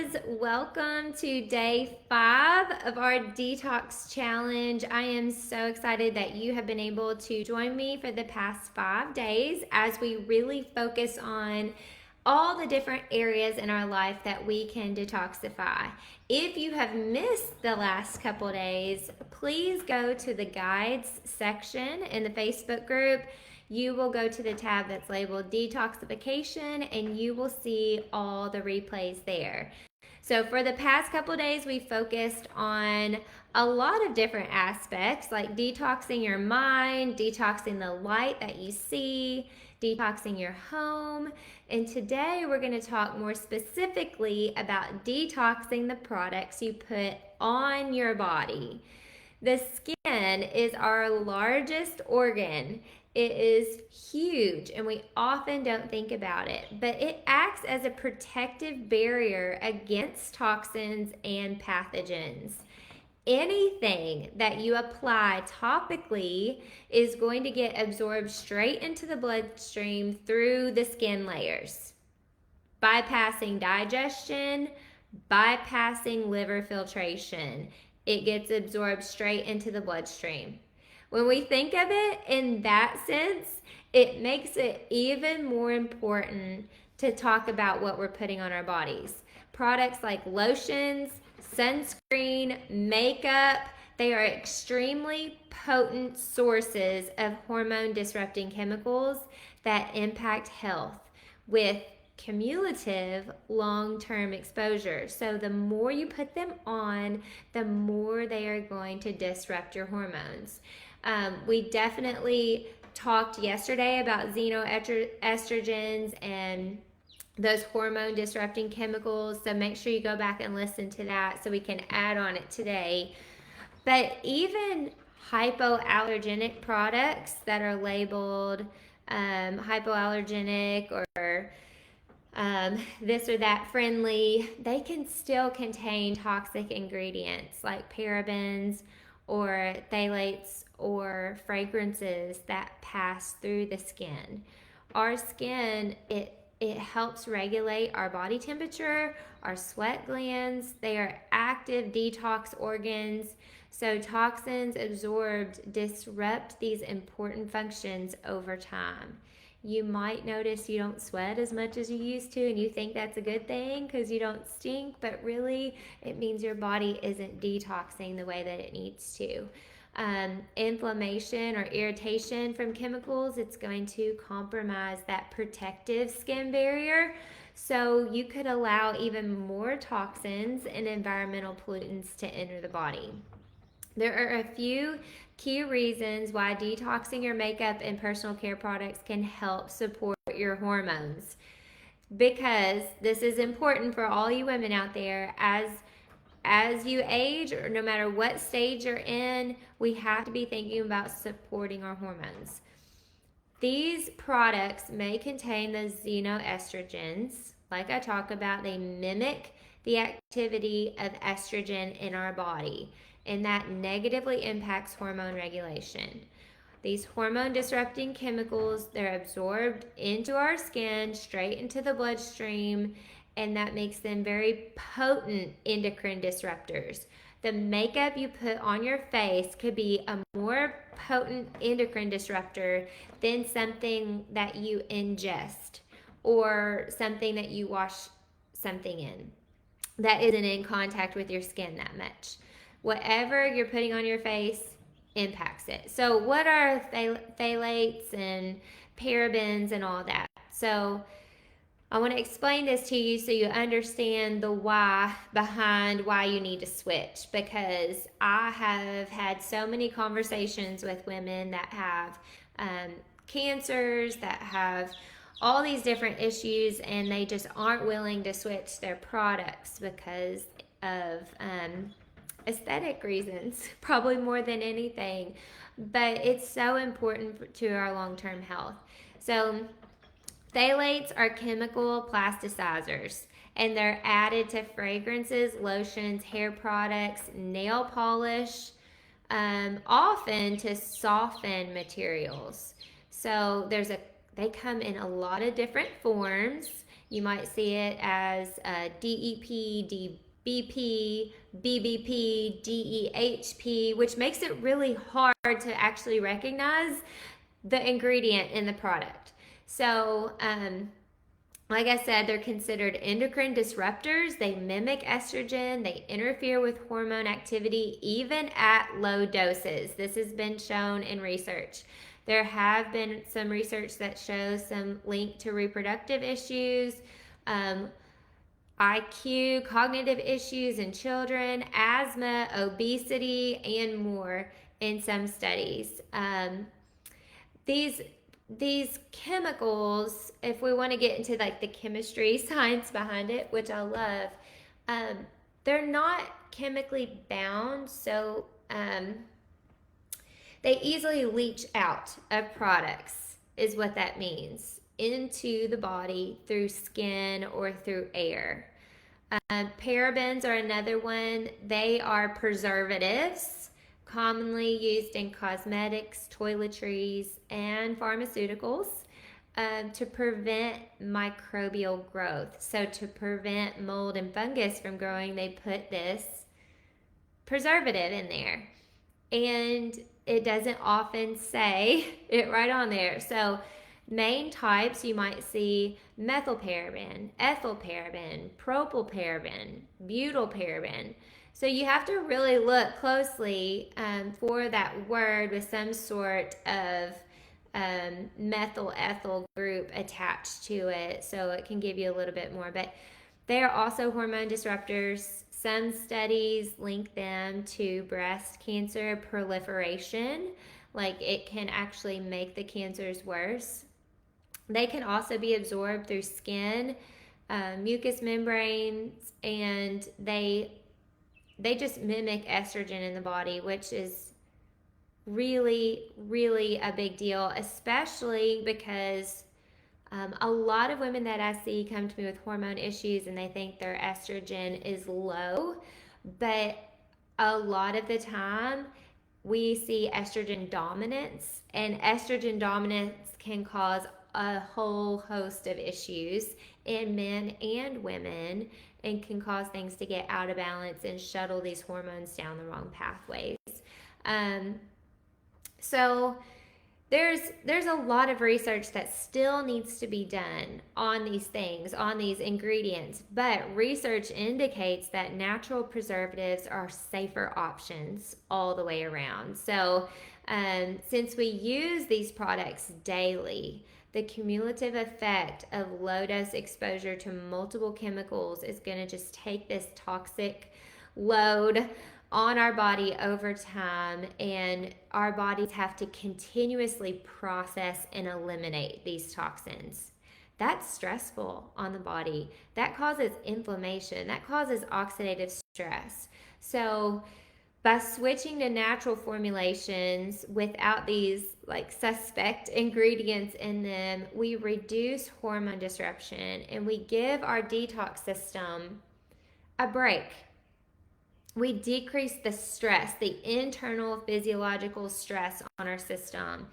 guys, welcome to day 5 of our detox challenge. I am so excited that you have been able to join me for the past 5 days as we really focus on all the different areas in our life that we can detoxify. If you have missed the last couple days, please go to the guides section in the Facebook group. You will go to the tab that's labeled detoxification and you will see all the replays there. So for the past couple days, we focused on a lot of different aspects like detoxing your mind, detoxing the light that you see, detoxing your home. And today we're going to talk more specifically about detoxing the products you put on your body. The skin is our largest organ. It is huge and we often don't think about it, but it acts as a protective barrier against toxins and pathogens. Anything that you apply topically is going to get absorbed straight into the bloodstream through the skin layers, bypassing digestion, bypassing liver filtration. It gets absorbed straight into the bloodstream. When we think of it in that sense, it makes it even more important to talk about what we're putting on our bodies. Products like lotions, sunscreen, makeup, they are extremely potent sources of hormone disrupting chemicals that impact health with cumulative long-term exposure. So the more you put them on, the more they are going to disrupt your hormones. We definitely talked yesterday about xenoestrogens and those hormone disrupting chemicals. So make sure you go back and listen to that so we can add on it today. But even hypoallergenic products that are labeled hypoallergenic or this or that friendly, they can still contain toxic ingredients like parabens or phthalates or fragrances that pass through the skin. Our skin, it helps regulate our body temperature, our sweat glands. They are active detox organs. So toxins absorbed disrupt these important functions over time. You might notice you don't sweat as much as you used to and you think that's a good thing because you don't stink, but really it means your body isn't detoxing the way that it needs to. Inflammation or irritation from chemicals, it's going to compromise that protective skin barrier. So you could allow even more toxins and environmental pollutants to enter the body. There are a few key reasons why detoxing your makeup and personal care products can help support your hormones. Because this is important for all you women out there, as you age, or no matter what stage you're in, we have to be thinking about supporting our hormones. These products may contain the xenoestrogens. Like I talk about, they mimic the activity of estrogen in our body, and that negatively impacts hormone regulation. These hormone disrupting chemicals, they're absorbed into our skin, straight into the bloodstream, and that makes them very potent endocrine disruptors. The makeup you put on your face could be a more potent endocrine disruptor than something that you ingest or something that you wash something in that isn't in contact with your skin that much. Whatever you're putting on your face impacts it. So what are phthalates and parabens and all that? So I want to explain this to you so you understand the why behind why you need to switch, because I have had so many conversations with women that have cancers, that have all these different issues, and they just aren't willing to switch their products because of aesthetic reasons, probably more than anything. But it's so important to our long-term health. So phthalates are chemical plasticizers, and they're added to fragrances, lotions, hair products, nail polish, often to soften materials. So they come in a lot of different forms. You might see it as DEP, DBP, BBP, DEHP, which makes it really hard to actually recognize the ingredient in the product. So, like I said, they're considered endocrine disruptors. They mimic estrogen. They interfere with hormone activity, even at low doses. This has been shown in research. There have been some research that shows some link to reproductive issues, IQ, cognitive issues in children, asthma, obesity, and more in some studies. These chemicals, if we want to get into like the chemistry science behind it, which I love, they're not chemically bound, so they easily leach out of products, is what that means, into the body through skin or through air. Parabens are another one. They are preservatives commonly used in cosmetics, toiletries, and pharmaceuticals to prevent microbial growth. So to prevent mold and fungus from growing, they put this preservative in there. And it doesn't often say it right on there. So main types, you might see methylparaben, ethylparaben, propylparaben, butylparaben. So you have to really look closely for that word with some sort of methyl ethyl group attached to it, so it can give you a little bit more. But they are also hormone disruptors. Some studies link them to breast cancer proliferation, like it can actually make the cancers worse. They can also be absorbed through skin, mucous membranes, and they just mimic estrogen in the body, which is really, really a big deal, especially because a lot of women that I see come to me with hormone issues and they think their estrogen is low, but a lot of the time we see estrogen dominance, and estrogen dominance can cause a whole host of issues in men and women, and can cause things to get out of balance and shuttle these hormones down the wrong pathways. So there's a lot of research that still needs to be done on these things, on these ingredients, but research indicates that natural preservatives are safer options all the way around. So since we use these products daily, the cumulative effect of low dose exposure to multiple chemicals is going to just take this toxic load on our body over time, and our bodies have to continuously process and eliminate these toxins. That's stressful on the body. That causes inflammation. That causes oxidative stress. So by switching to natural formulations without these like suspect ingredients in them, we reduce hormone disruption and we give our detox system a break. We decrease the stress, the internal physiological stress on our system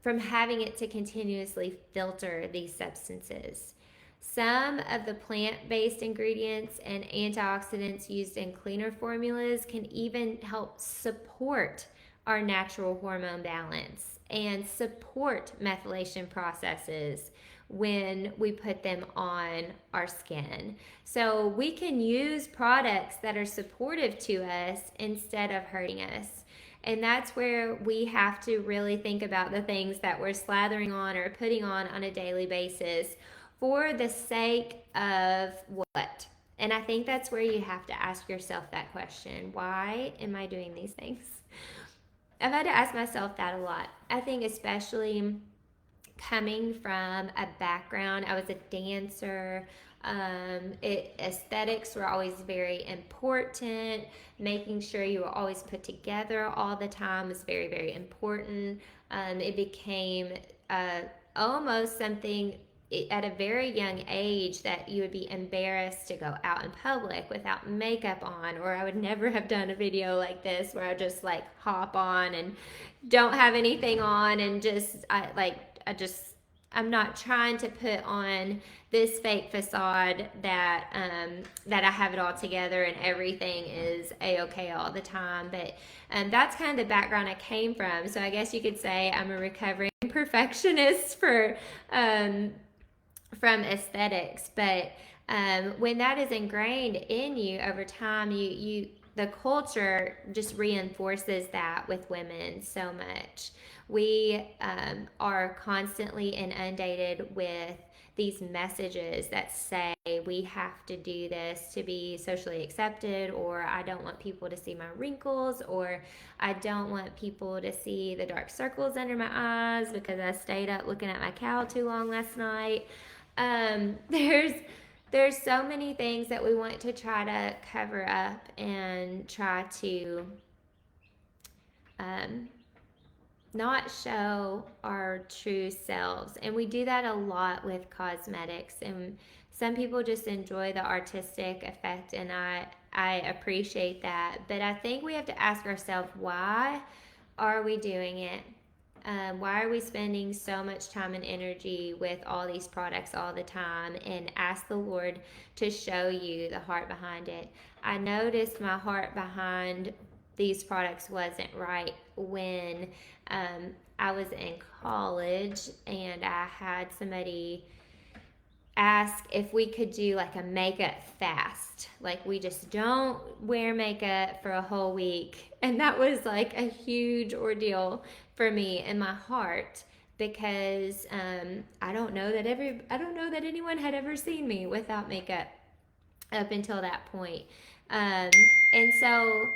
from having it to continuously filter these substances. Some of the plant-based ingredients and antioxidants used in cleaner formulas can even help support our natural hormone balance and support methylation processes when we put them on our skin. So we can use products that are supportive to us instead of hurting us. And that's where we have to really think about the things that we're slathering on or putting on a daily basis for the sake of what? And I think that's where you have to ask yourself that question. Why am I doing these things? I've had to ask myself that a lot. I think especially coming from a background, I was a dancer. Aesthetics were always very important. Making sure you were always put together all the time was very, very important. It became almost something at a very young age that you would be embarrassed to go out in public without makeup on, or I would never have done a video like this where I just like hop on and don't have anything on and I just I'm not trying to put on this fake facade that that I have it all together and everything is a-okay all the time. But that's kind of the background I came from. So I guess you could say I'm a recovering perfectionist for from aesthetics. But when that is ingrained in you over time, you the culture just reinforces that with women so much. We are constantly inundated with these messages that say we have to do this to be socially accepted, or I don't want people to see my wrinkles, or I don't want people to see the dark circles under my eyes because I stayed up looking at my cow too long last night. um, there's there's so many things that we want to try to cover up and try to um, not show our true selves. And we do that a lot with cosmetics. And some people just enjoy the artistic effect, and I appreciate that. But I think we have to ask ourselves, why are we doing it? Why are we spending so much time and energy with all these products all the time? And ask the Lord to show you the heart behind it. I noticed my heart behind these products wasn't right when I was in college and I had somebody ask if we could do like a makeup fast. Like we just don't wear makeup for a whole week. And that was like a huge ordeal for me in my heart because I don't know that anyone had ever seen me without makeup up until that point. Um, and so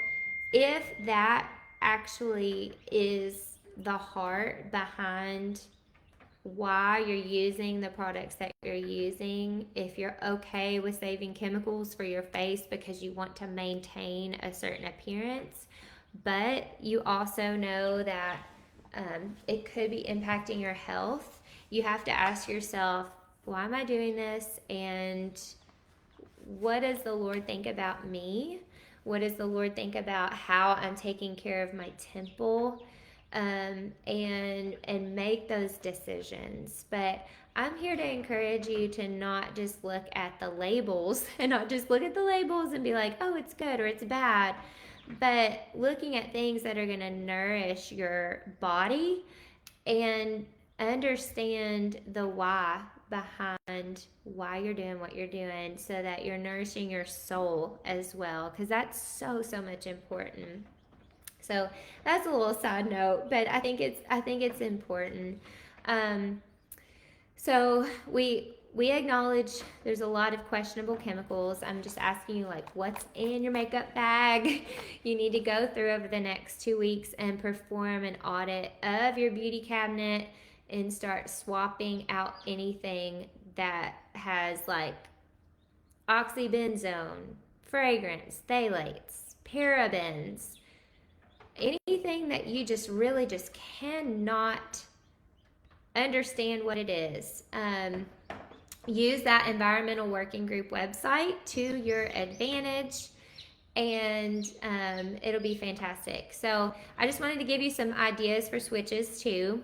if that actually is the heart behind why you're using the products that you're using, if you're okay with saving chemicals for your face because you want to maintain a certain appearance, but you also know that it could be impacting your health, you have to ask yourself, why am I doing this? And what does the Lord think about me? What does the Lord think about how I'm taking care of my temple? And make those decisions. But I'm here to encourage you to not just look at the labels and not just look at the labels and be like, oh, it's good or it's bad, but looking at things that are going to nourish your body and understand the why behind why you're doing what you're doing so that you're nourishing your soul as well, because that's so much important. So that's a little side note, but I think it's important. Um, so we acknowledge there's a lot of questionable chemicals. I'm just asking you, like, what's in your makeup bag? You need to go through over the next 2 weeks and perform an audit of your beauty cabinet and start swapping out anything that has like oxybenzone, fragrance, phthalates, parabens, anything that you just really just cannot understand what it is. Use that environmental working group website to your advantage, and it'll be fantastic. So I just wanted to give you some ideas for switches too.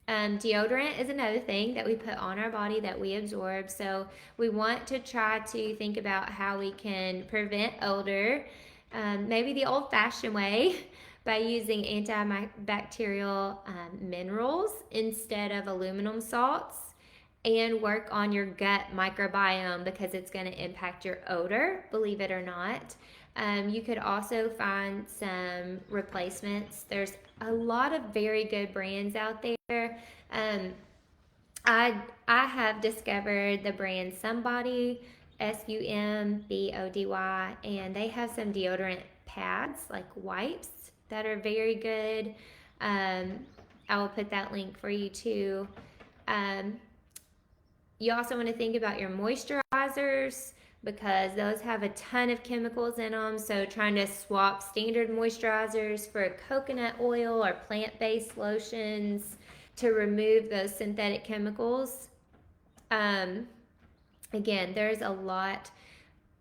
Deodorant is another thing that we put on our body that we absorb. So we want to try to think about how we can prevent odor, maybe the old-fashioned way, by using antibacterial minerals instead of aluminum salts, and work on your gut microbiome because it's going to impact your odor, believe it or not. You could also find some replacements. There's a lot of very good brands out there. I have discovered the brand Somebody, Sumbody, and they have some deodorant pads, like wipes, that are very good. I will put that link for you too. You also want to think about your moisturizers because those have a ton of chemicals in them. So trying to swap standard moisturizers for coconut oil or plant-based lotions to remove those synthetic chemicals. Again, there's a lot.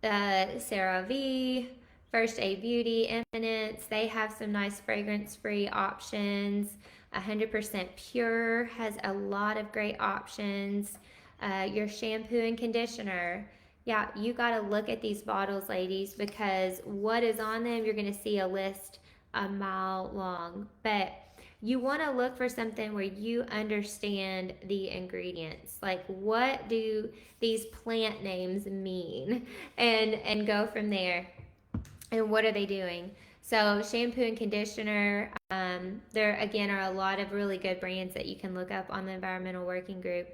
CeraVe, First Aid Beauty, Eminence, they have some nice fragrance-free options. 100% pure, has a lot of great options. Your shampoo and conditioner. Yeah, you got to look at these bottles, ladies, because what is on them, you're going to see a list a mile long. But you want to look for something where you understand the ingredients. Like, what do these plant names mean? And go from there. And what are they doing? So shampoo and conditioner, there again are a lot of really good brands that you can look up on the Environmental Working Group.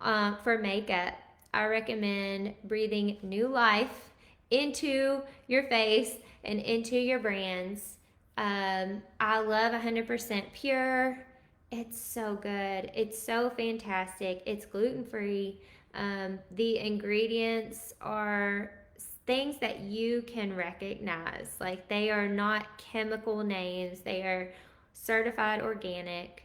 For makeup, I recommend breathing new life into your face and into your brands. I love 100% pure. It's so good. It's so fantastic. It's gluten free. The ingredients are things that you can recognize. Like, they are not chemical names, they are certified organic.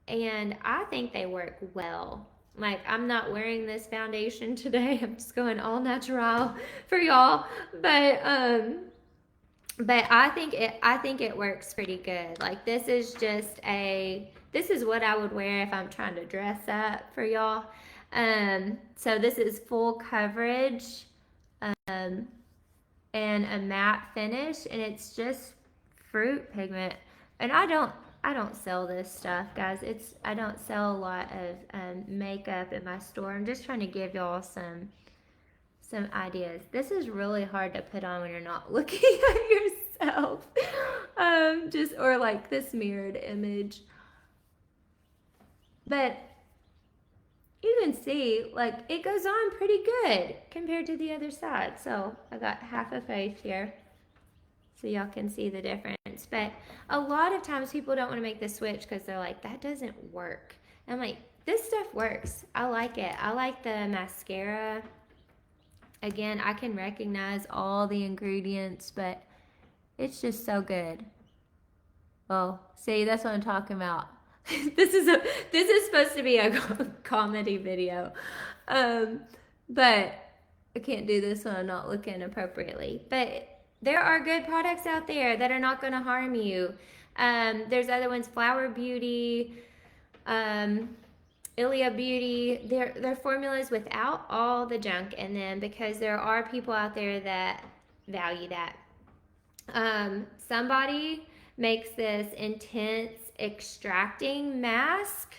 And I think they work well. Like, I'm not wearing this foundation today. I'm just going all natural for y'all. But I think it works pretty good. Like, this is what I would wear if I'm trying to dress up for y'all. So this is full coverage, um, and a matte finish, and it's just fruit pigment. And I don't sell this stuff, guys. I don't sell a lot of makeup in my store. I'm just trying to give y'all some ideas. This is really hard to put on when you're not looking at yourself. Just or like this mirrored image. But you can see, like, it goes on pretty good compared to the other side. So I got half a face here so y'all can see the difference. But a lot of times people don't want to make the switch because they're like, that doesn't work. And I'm like, this stuff works. I like it. I like the mascara. Again, I can recognize all the ingredients, but it's just so good. Oh, see, that's what I'm talking about. this is supposed to be a comedy video, but I can't do this when I'm not looking appropriately. But there are good products out there that are not going to harm you. There's other ones, Flower Beauty, Ilia Beauty. They're formulas without all the junk in them, because there are people out there that value that. Somebody makes this intense extracting mask.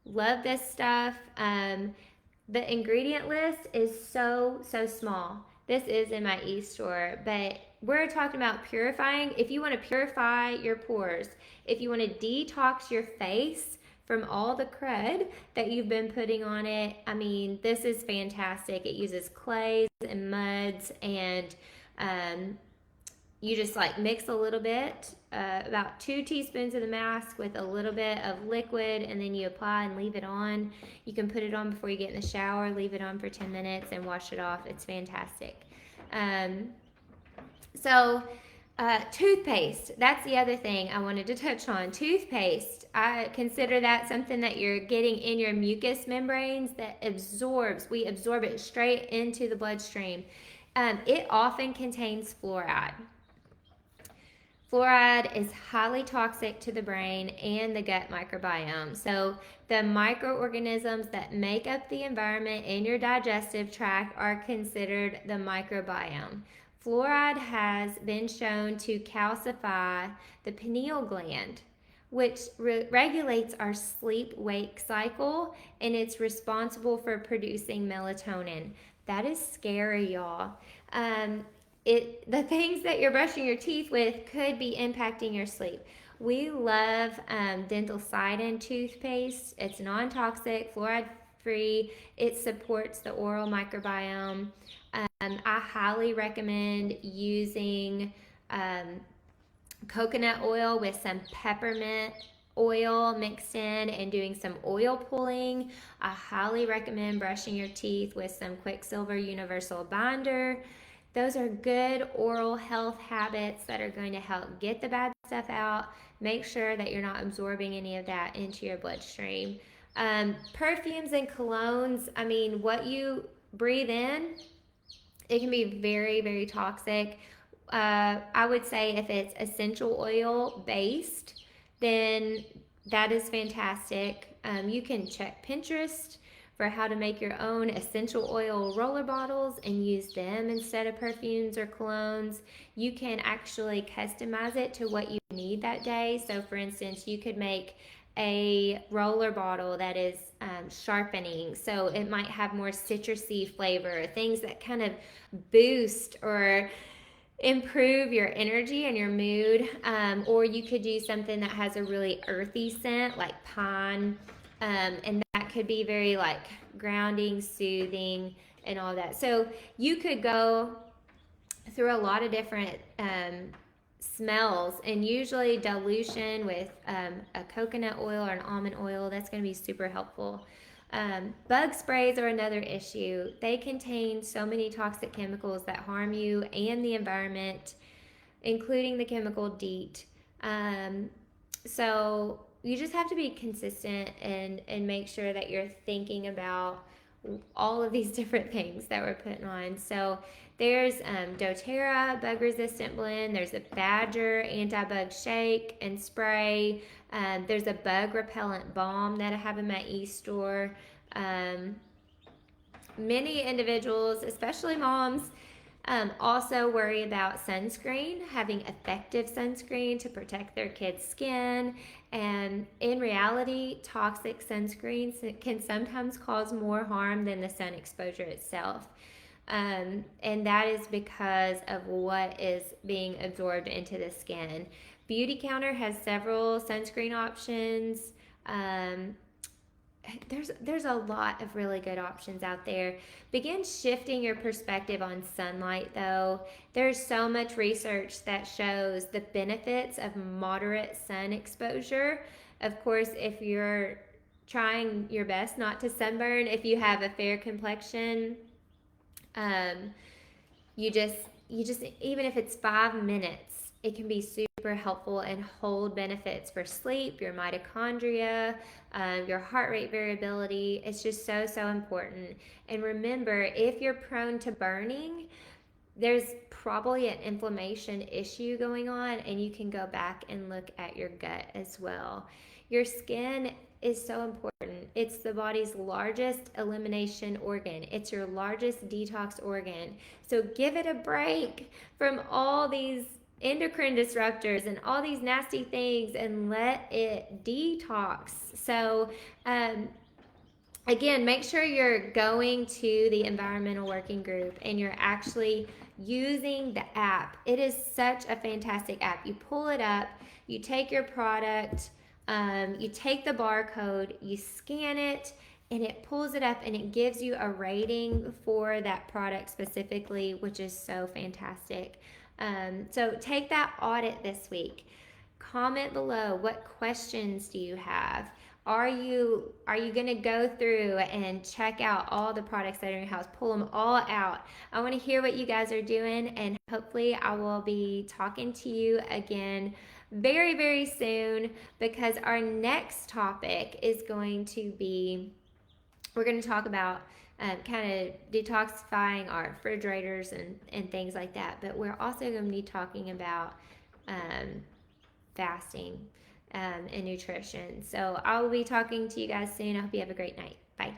Love this stuff. The ingredient list is so small. This is in my e-store, but we're talking about purifying. If you want to purify your pores, if you want to detox your face from all the crud that you've been putting on it, I mean, this is fantastic. It uses clays and muds, and you just like mix a little bit, about 2 teaspoons of the mask with a little bit of liquid, and then you apply and leave it on. You can put it on before you get in the shower, leave it on for 10 minutes and wash it off. It's fantastic. Toothpaste, that's the other thing I wanted to touch on. Toothpaste, I consider that something that you're getting in your mucous membranes that we absorb it straight into the bloodstream. It often contains fluoride. Fluoride is highly toxic to the brain and the gut microbiome. So the microorganisms that make up the environment in your digestive tract are considered the microbiome. Fluoride has been shown to calcify the pineal gland, which regulates our sleep-wake cycle, and it's responsible for producing melatonin. That is scary, y'all. The things that you're brushing your teeth with could be impacting your sleep. We love Dental Sidon toothpaste. It's non-toxic, fluoride-free. It supports the oral microbiome. I highly recommend using coconut oil with some peppermint oil mixed in and doing some oil pulling. I highly recommend brushing your teeth with some Quicksilver Universal Binder. Those are good oral health habits that are going to help get the bad stuff out. Make sure that you're not absorbing any of that into your bloodstream. Perfumes and colognes, I mean, what you breathe in, it can be very, very toxic. I would say if it's essential oil based, then That is fantastic. You can check Pinterest for how to make your own essential oil roller bottles and use them instead of perfumes or colognes. You can actually customize it to what you need that day. So, for instance, you could make a roller bottle that is sharpening, so it might have more citrusy flavor, things that kind of boost or improve your energy and your mood. Or you could do something that has a really earthy scent like pine, and that could be very like grounding, soothing, and all that. So you could go through a lot of different smells, and usually dilution with a coconut oil or an almond oil, that's going to be super helpful. Bug sprays are another issue. They contain so many toxic chemicals that harm you and the environment, including the chemical DEET. So you just have to be consistent and make sure that you're thinking about all of these different things that we're putting on. So there's doTERRA bug resistant blend. There's a Badger anti-bug shake and spray. There's a bug repellent balm that I have in my e-store. Many individuals, especially moms, also worry about sunscreen, having effective sunscreen to protect their kids' skin. And in reality, toxic sunscreens can sometimes cause more harm than the sun exposure itself. And that is because of what is being absorbed into the skin. Beauty Counter has several sunscreen options. There's a lot of really good options out there. Begin shifting your perspective on sunlight, though. There's so much research that shows the benefits of moderate sun exposure. Of course, if you're trying your best not to sunburn, if you have a fair complexion, um, you just even if it's 5 minutes, it can be super helpful and hold benefits for sleep, your mitochondria, your heart rate variability. It's just so important. And remember, if you're prone to burning, there's probably an inflammation issue going on, and you can go back and look at your gut as well. Your skin is so important. It's the body's largest elimination organ. It's your largest detox organ. So give it a break from all these endocrine disruptors and all these nasty things and let it detox. So, again, make sure you're going to the environmental working group and you're actually using the app. It is such a fantastic app. You pull it up, you take your product, you take the barcode, you scan it, and it pulls it up and it gives you a rating for that product specifically, which is so fantastic. So take that audit this week. Comment below, what questions do you have? Are you going to go through and check out all the products that are in your house? Pull them all out. I want to hear what you guys are doing, and hopefully I will be talking to you again very soon, because our next topic is going to be, we're going to talk about kind of detoxifying our refrigerators and things like that. But we're also going to be talking about fasting and nutrition. So I will be talking to you guys soon. I hope you have a great night. Bye.